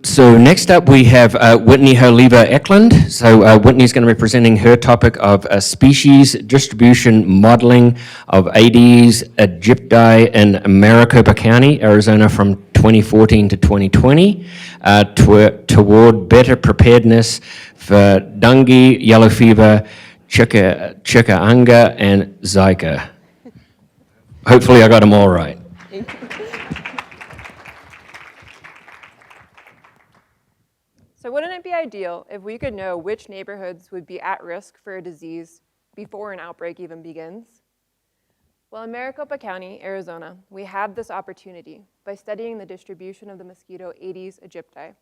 So next up we have Whitney Holeva-Eklund. So Whitney's going to be presenting her topic of species distribution modeling of Aedes aegypti in Maricopa County, Arizona from 2014 to 2020 toward better preparedness for dengue, yellow fever, chikungunya, and Zika. Hopefully I got them all right. So wouldn't it be ideal if we could know which neighborhoods would be at risk for a disease before an outbreak even begins? Well, in Maricopa County, Arizona, we have this opportunity by studying the distribution of the mosquito Aedes aegypti.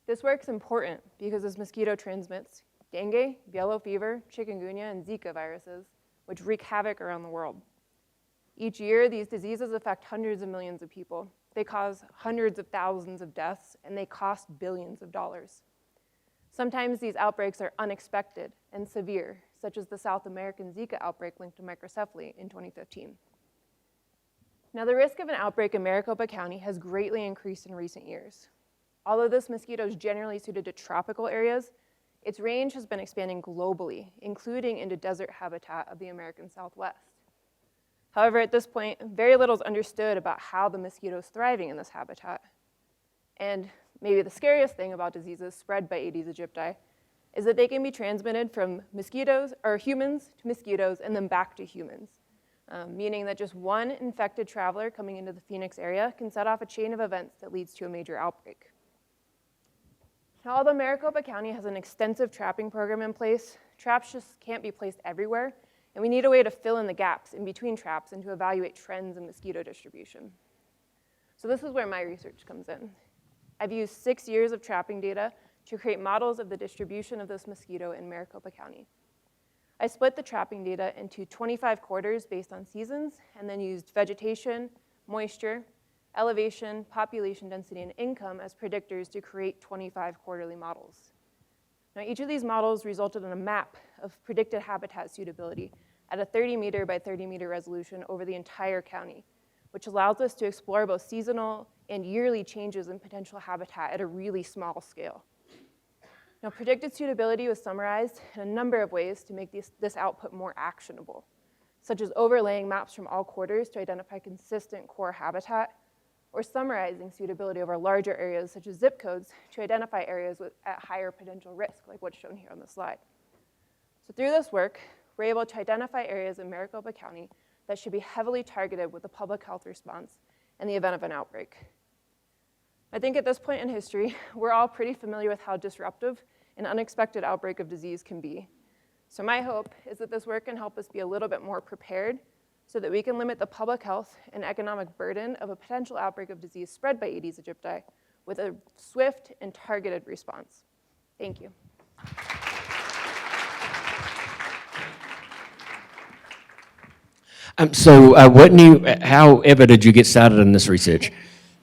This work's important because this mosquito transmits dengue, yellow fever, chikungunya, and Zika viruses, which wreak havoc around the world. Each year, these diseases affect hundreds of millions of people. They cause hundreds of thousands of deaths, and they cost billions of dollars. Sometimes these outbreaks are unexpected and severe, such as the South American Zika outbreak linked to microcephaly in 2015. Now, the risk of an outbreak in Maricopa County has greatly increased in recent years. Although this mosquito is generally suited to tropical areas, its range has been expanding globally, including into desert habitat of the American Southwest. However, at this point, very little is understood about how the mosquito is thriving in this habitat. And maybe the scariest thing about diseases spread by Aedes aegypti is that they can be transmitted from mosquitoes or humans to mosquitoes and then back to humans, meaning that just one infected traveler coming into the Phoenix area can set off a chain of events that leads to a major outbreak. Now, although Maricopa County has an extensive trapping program in place, traps just can't be placed everywhere, and we need a way to fill in the gaps in between traps and to evaluate trends in mosquito distribution. So this is where my research comes in. I've used 6 years of trapping data to create models of the distribution of this mosquito in Maricopa County. I split the trapping data into 25 quarters based on seasons, and then used vegetation, moisture, elevation, population density, and income as predictors to create 25 quarterly models. Now, each of these models resulted in a map of predicted habitat suitability at a 30-meter by 30-meter resolution over the entire county, which allows us to explore both seasonal and yearly changes in potential habitat at a really small scale. Now, predicted suitability was summarized in a number of ways to make this output more actionable, such as overlaying maps from all quarters to identify consistent core habitat, or summarizing suitability over larger areas such as zip codes to identify areas at higher potential risk, like what's shown here on the slide. So through this work, we're able to identify areas in Maricopa County that should be heavily targeted with a public health response in the event of an outbreak. I think at this point in history, we're all pretty familiar with how disruptive an unexpected outbreak of disease can be. So my hope is that this work can help us be a little bit more prepared so that we can limit the public health and economic burden of a potential outbreak of disease spread by Aedes aegypti with a swift and targeted response. Thank you. Whitney, how ever did you get started in this research?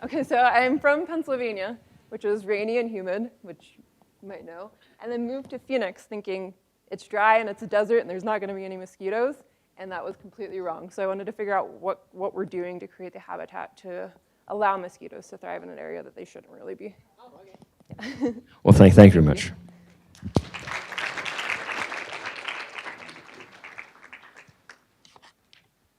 Okay, so I'm from Pennsylvania, which is rainy and humid, which you might know, and then moved to Phoenix thinking it's dry and it's a desert and there's not going to be any mosquitoes. And that was completely wrong. So I wanted to figure out what we're doing to create the habitat to allow mosquitoes to thrive in an area that they shouldn't really be. Well, thank you very much.